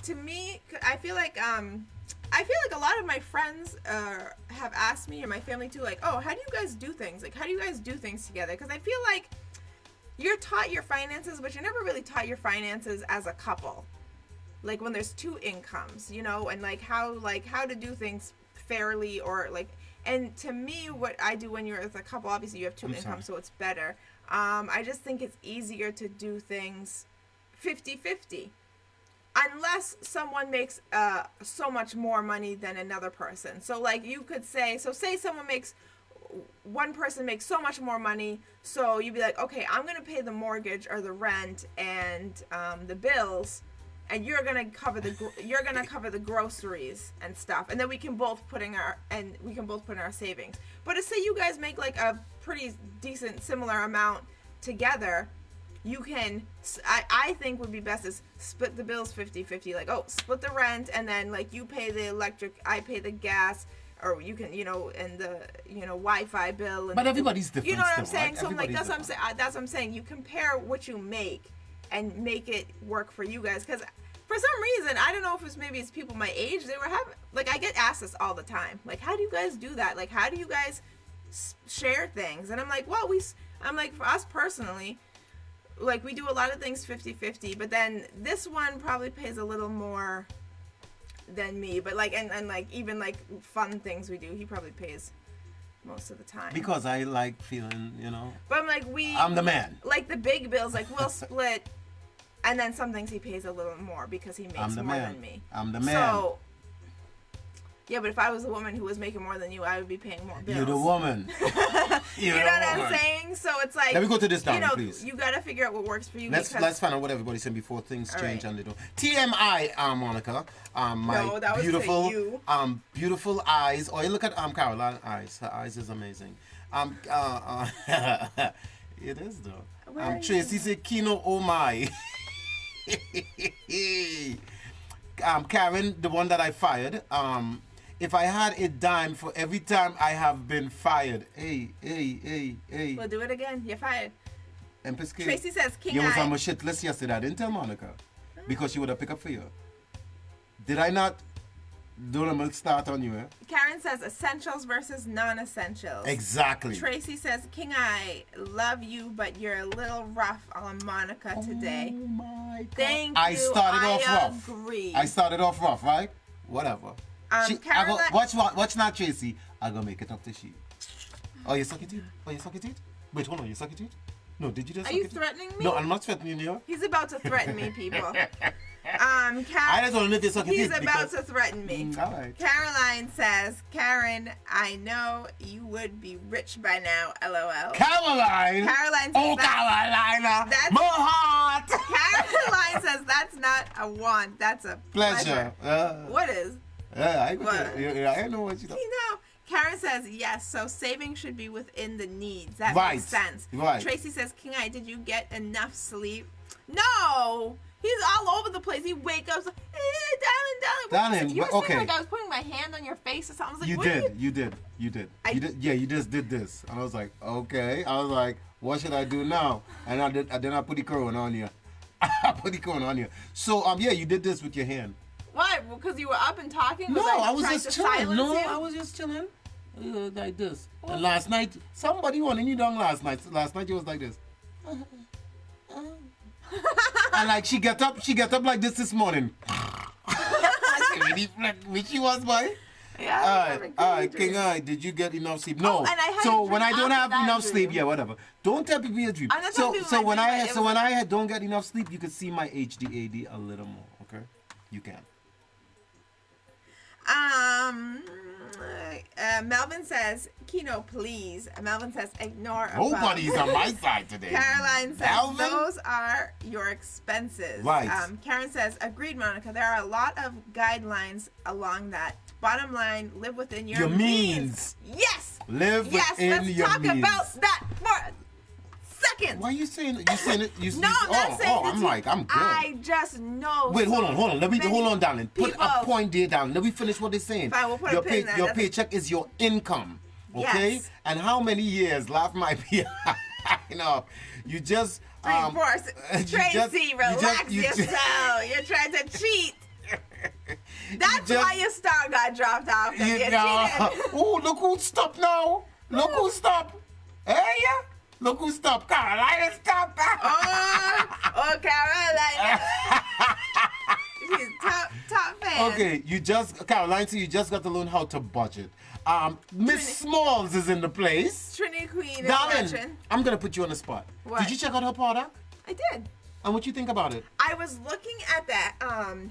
to me, I feel like a lot of my friends have asked me, or my family too, like, oh, how do you guys do things? Like, how do you guys do things together? Because I feel like you're taught your finances, but you're never really taught your finances as a couple. Like when there's two incomes, you know, and like how to do things fairly, or like, and to me, what I do when you're with a couple, obviously you have two incomes, so it's better. I just think it's easier to do things 50-50. Unless someone makes so much more money than another person. So like you could say, say one person makes so much more money, so you'd be like, okay, I'm gonna pay the mortgage or the rent and the bills, and you're gonna cover the groceries and stuff, and then we can both put in our savings. But to say you guys make like a pretty decent similar amount together, you can, I think would be best is split the bills 50-50. Like, oh, split the rent, and then like you pay the electric, I pay the gas, or you can, and the, Wi-Fi bill. And but everybody's different. You know what I'm still, saying? right? So like that's what I'm saying. That's what I'm saying. You compare what you make and make it work for you guys. Because for some reason, I don't know if it's people my age, they were having, like, I get asked this all the time. Like, how do you guys do that? Like, how do you guys share things? And I'm like, well, I'm like, for us personally, like, we do a lot of things 50-50, but then this one probably pays a little more than me. But like, and like, even like fun things we do, he probably pays most of the time. Because I like feeling, But I'm like, I'm the man. Like the big bills, like we'll split, and then some things he pays a little more because he makes more than me. I'm the man. So, yeah, but if I was a woman who was making more than you, I would be paying more bills. You're the woman. You know what I'm saying? So it's like, let me go to this down, please. You gotta figure out what works for you. Let's find out what everybody's saying before things change and they don't. TMI, Monica. My that beautiful, was you. Beautiful eyes. Oh, you look at Caroline's eyes. Her eyes is amazing. It is though. Tracy said, Kino, oh my. Karen, the one that I fired. If I had a dime for every time I have been fired. Hey. We'll do it again. You're fired. Empress K. Tracy says, King You was on my shit list yesterday. I didn't tell Monica. Because she would have picked up for you. Did I not? Don't start on you, eh? Karen says, essentials versus non-essentials. Exactly. Tracy says, King, I love you, but you're a little rough on Monica today. Oh my God. Thank you. I agree. started off rough, right? Whatever. Watch now, Tracy. I'm going to make it up to she. Oh, you suck your teeth? Wait, hold on. You suck your teeth? No, did you just Are suck you your teeth? threatening me? No, I'm not threatening you. He's about to threaten me, people. I just want to make this suck your teeth. He's about to threaten me. All right. Caroline says, Karen, I know you would be rich by now, LOL. Caroline says, Carolina, my heart. Caroline says, that's not a want, that's a pleasure. What is? I know what you know. Karen says, yes, so saving should be within the needs. That makes sense. Right. Tracy says, King I, did you get enough sleep? No! He's all over the place. He wakes up, darling. You were saying like I was putting my hand on your face or something. I was like, you did. Yeah, you just did this. And I was like, okay. I was like, what should I do now? And then I put the corona on you. So, yeah, you did this with your hand. Why? Because you were up and talking? No, I was just chilling. I was just chilling. Like this. And last night, somebody wanted you down last night. Last night, it was like this. And like, she get up like this morning. She was, boy. Yeah. All right, King I, did you get enough sleep? No. So when I don't have enough sleep, yeah, whatever. Don't tell people your dream. So when I don't get enough sleep, you can see my HDAD a little more. Okay, you can. Melvin says, Kino, please. Melvin says, ignore Nobody's on my side today. Caroline says, those are your expenses. Right. Karen says, agreed, Monica. There are a lot of guidelines along that. Bottom line, live within your means. Yes. Live within your means. Let's talk about that for seconds. Why are you saying it? You saying it? No, I'm not saying it. I'm good. I just know. Wait, hold on. Let me hold on, darling. Put a point there down. Let me finish what they're saying. Fine, we'll put a pin in that. Your paycheck is your income. Okay? Yes. And how many years life might be enough? You just Tracy, relax yourself. You're trying to cheat. why your star got dropped off. Oh, look who stopped now. Look who stopped. Hey, yeah. Look who stopped. Carolina stopped. Oh, Carolina. She's top fan. Okay, Carolina, so you just got to learn how to budget. Miss Smalls is in the place. Trinity Queen is Darling, watching. I'm going to put you on the spot. What? Did you check out her product? I did. And what you think about it? I was looking at the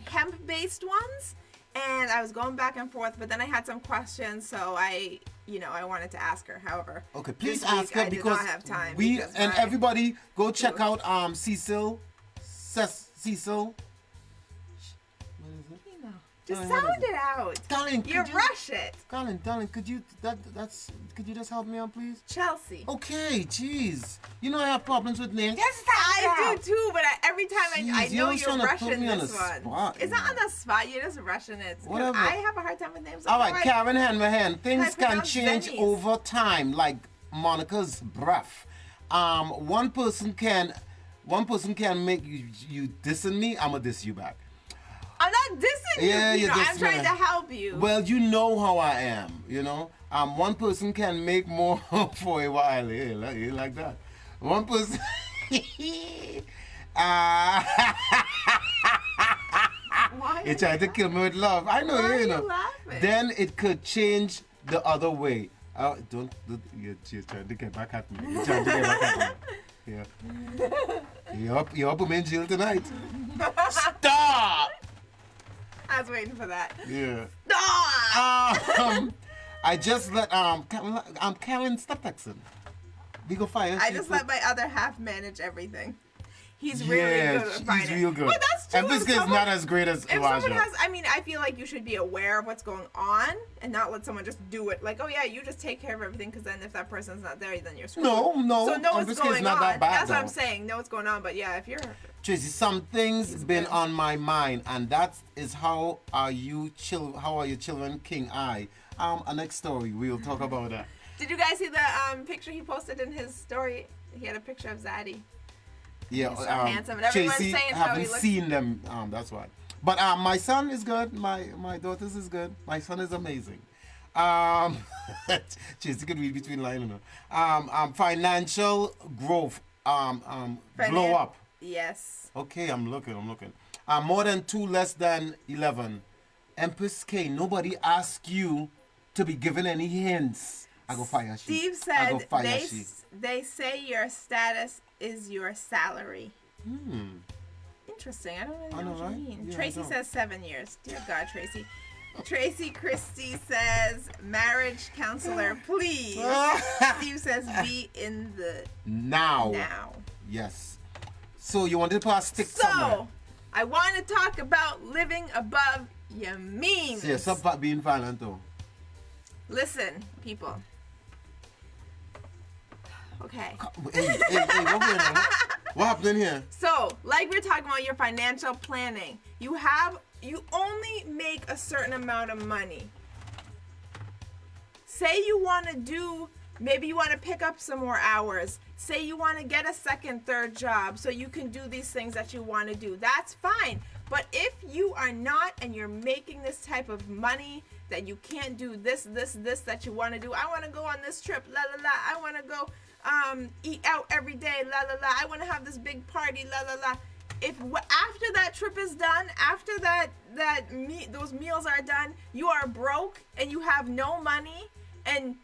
hemp-based ones, and I was going back and forth, but then I had some questions, so I wanted to ask her. However, okay, please ask her because I did not have time everybody go check out Cecil. Just sound it out. Darling, you rush it. Darling, could you just help me out, please? Chelsea. Okay, jeez. You know I have problems with names. Yes, I do too, but every time I know you're rushing this one. Spot, it's not on the spot, you're just rushing it. Whatever. I have a hard time with names. All right, Karen Hanrahan, things can change over time, like Monica's breath. One person can make you dissing me, I'ma diss you back. I'm not dissing you. I'm trying to help you. Well, you know how I am, one person can make more for a while. Yeah, you like that. One person. You tried to kill me with love. I know, Why are you laughing? Then it could change the other way. You're trying to get back at me. You're trying to get back at me. Yeah. You're up in jail tonight. Stop! I was waiting for that. Yeah. Stop! I just let Karen stop texting. We go fire. I just let my other half manage everything. He's really good at finance. He's real good. But that's true. And this guy's not as great as Elijah. I feel like you should be aware of what's going on and not let someone just do it. Like, oh yeah, you just take care of everything because then if that person's not there, then you're screwed. No. So know what's going on. That bad, that's what I'm saying. Know what's going on. But yeah, if you're... Tracy, something's been on my mind, and that is how are your children, King I? A next story, we'll talk about that. Did you guys see the picture he posted in his story? He had a picture of Zaddy. Yeah, so handsome. And everyone's Tracy, saying how he haven't seen them. That's why. But my son is good. My daughters is good. My son is amazing. Tracy could read between lines. Financial growth. Blow up. Yes. Okay, I'm looking. More than 2, less than 11. Empress K. Nobody asked you to be given any hints. I go fire she. Steve said they say your status is your salary. Interesting. I don't really know what you mean. Yeah, Tracy says 7 years. Dear God, Tracy. Tracy Christie says marriage counselor, please. Steve says be in the now. Yes. So you wanted to stick somewhere. So I want to talk about living above your means. Yeah, stop about being violent though. Listen, people. Okay. Hey, what happened here? So, like we're talking about your financial planning, you only make a certain amount of money. Say you want to maybe you want to pick up some more hours. Say you want to get a second, third job so you can do these things that you want to do. That's fine. But if you are not and you're making this type of money that you can't do this that you want to do. I want to go on this trip, la la la. I want to go eat out every day, la la la. I want to have this big party, la la la. If after that trip is done, after those meals are done, you are broke and you have no money and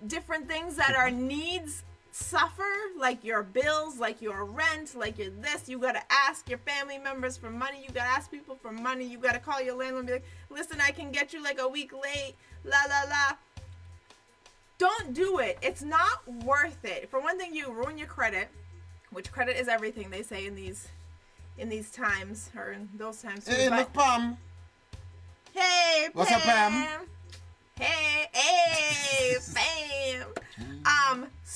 different things that are needs suffer, like your bills, like your rent, like your this, you gotta ask your family members for money, you gotta ask people for money, you gotta call your landlord and be like, listen, I can get you like a week late, la la la. Don't do it. It's not worth it. For one thing, you ruin your credit, which credit is everything, they say in these times, or in those times too. Hey, look, Pam. Hey, Pam. What's up, Pam? Hey, fam.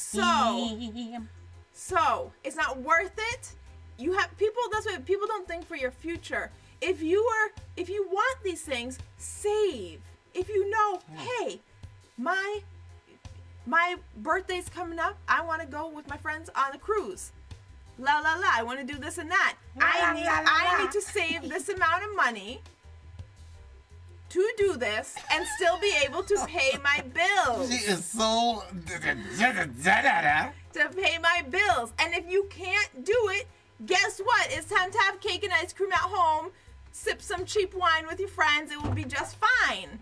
So it's not worth it. You have people. That's why people don't think for your future. If you want these things, save. If you know, hey, my birthday's coming up. I want to go with my friends on a cruise. La la la. I want to do this and that. I need to save this amount of money to do this and still be able to pay my bills. She is so... To pay my bills. And if you can't do it, guess what? It's time to have cake and ice cream at home. Sip some cheap wine with your friends. It will be just fine.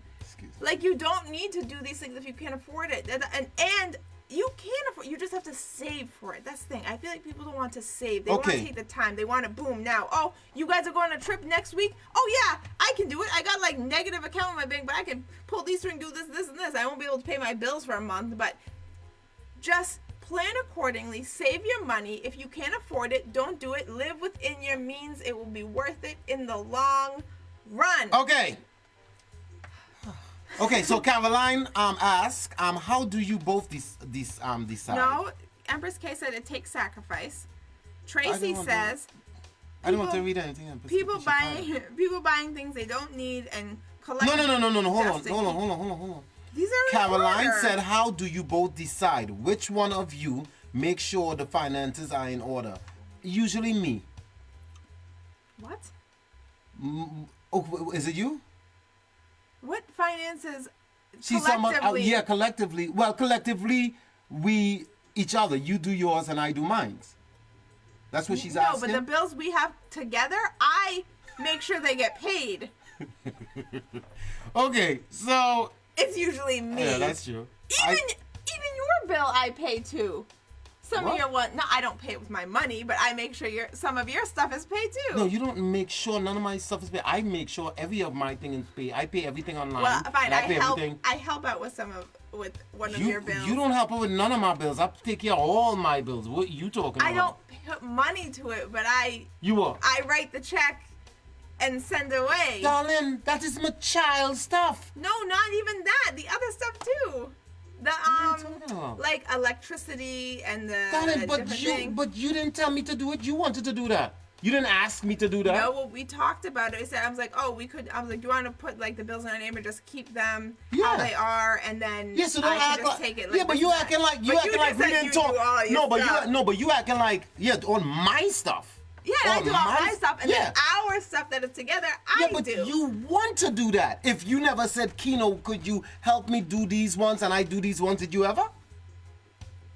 Like, you don't need to do these things if you can't afford it. And you can't afford, you just have to save for it. That's the thing. I feel like people don't want to save. They want to take the time. They want to boom now. Oh, you guys are going on a trip next week? Oh yeah, I can do it. I got like negative account in my bank, but I can pull these things, do this, this, and this. I won't be able to pay my bills for a month, but just plan accordingly. Save your money. If you can't afford it, don't do it. Live within your means. It will be worth it in the long run. Okay. Okay, so Caroline asked, how do you both decide? No, Empress K said it takes sacrifice. Tracy says I don't want to read anything. People buying things they don't need and collecting. No. Hold on. These are Caroline said, how do you both decide which one of you make sure the finances are in order? Usually me. What? Oh, is it you? What finances? Collectively? Collectively. Well, collectively, we each other. You do yours and I do mine. That's what she's asking. No, but the bills we have together, I make sure they get paid. Okay, so it's usually me. Yeah, that's true. Even your bill, I pay too. Some of your one, no, I don't pay it with my money, but I make sure some of your stuff is paid too. No, you don't make sure none of my stuff is paid. I make sure every of my thing is paid. I pay everything online. Well, fine. I help out with one of your bills. You don't help out with none of my bills. I take care of all my bills. What are you talking about? I don't put money to it, but I write the check and send away. Darling, that is my child stuff. No, not even that. The other stuff too. Like electricity and the Darling, but you didn't tell me to do it. You wanted to do that. You didn't ask me to do that. No, well, we talked about it. I was like, do you want to put like the bills in our name or just keep them how they are, and then so don't I can just take it. Like but you acting like we didn't talk. But you acting like on my stuff. Yeah, I do all my stuff, and then our stuff that is together, I do. But you want to do that. If you never said, Kino, could you help me do these ones and I do these ones, did you ever?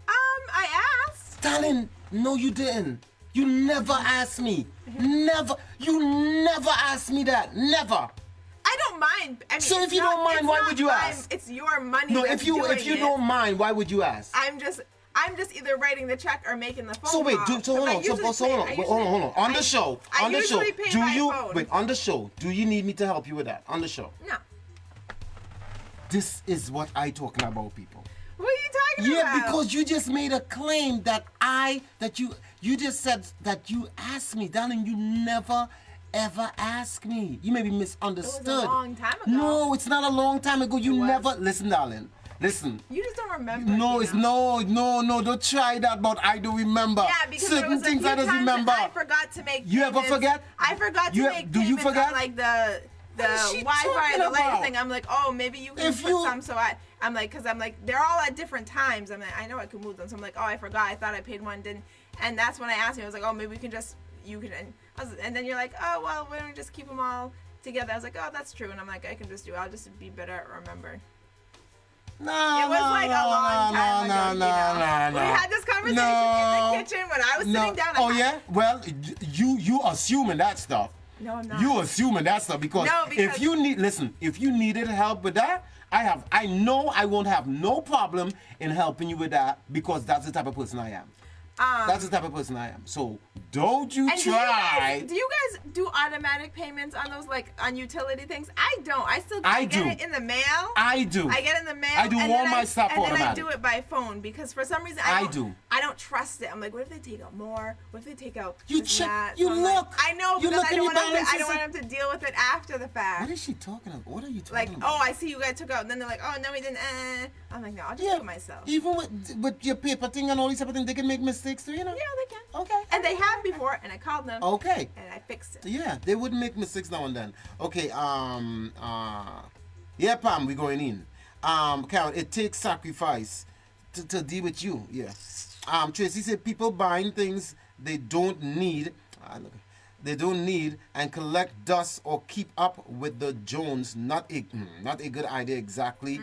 I asked. Darling, no you didn't. You never asked me. Never. You never asked me that. Never. I don't mind. I mean, so if you don't mind, why would you ask? It's your money. No, if you don't mind, why would you ask? I'm just either writing the check or making the phone call. Hold on. On the show, on the show, do you need me to help you with that? On the show? No. This is what I talking about, people. What are you talking about? Yeah, because you just made a claim that you just said that you asked me, darling. You never ever asked me. You may be misunderstood. It was a long time ago. No, it's not a long time ago. You never listen, darling. Listen. You just don't remember. No, it's no. Don't try that. But I do remember. Yeah, because certain things I don't remember. I forgot to make. You ever forget? I forgot to make. Do you forget? On, like the Wi-Fi, the latest thing. I'm like, maybe you can put some. So I'm like, they're all at different times. I'm like, I know I can move them. So I'm like, I forgot. I thought I paid one, didn't. And that's when I asked you. I was like, maybe we can just and then you're like, why don't we just keep them all together? I was like, that's true. And I'm like, I can just do it. I'll just be better at remembering. No, it was like a long time ago. We had this conversation in the kitchen when I was sitting down. Yeah? Well, you assuming that stuff. No, I'm not. You assuming that stuff because if you needed help with that, I know I won't have no problem in helping you with that because that's the type of person I am. That's the type of person I am. So don't you try. Do you guys do automatic payments on those, like on utility things? I don't. I get it in the mail. I do. I get it in the mail. I do all my stuff automatic. And then I do it by phone because for some reason I don't trust it. I'm like, what if they take out more? What if they take out You check. You look. I know because I don't want them to deal with it after the fact. What is she talking about? What are you talking about? I see you guys took out. And then they're like, no, we didn't. I'm like, no, I'll just do it myself. Even with your paper thing and all these other things, they can make mistakes too, you know? Yeah, they can. Okay. And they have before, and I called them. Okay. And I fixed it. Yeah, they wouldn't make mistakes now and then. Okay, yeah, Pam, we're going in. Karen, it takes sacrifice to deal with you. Yeah. Tracy said people buying things they don't need. they don't need and collect dust or keep up with the Jones. Not a good idea exactly.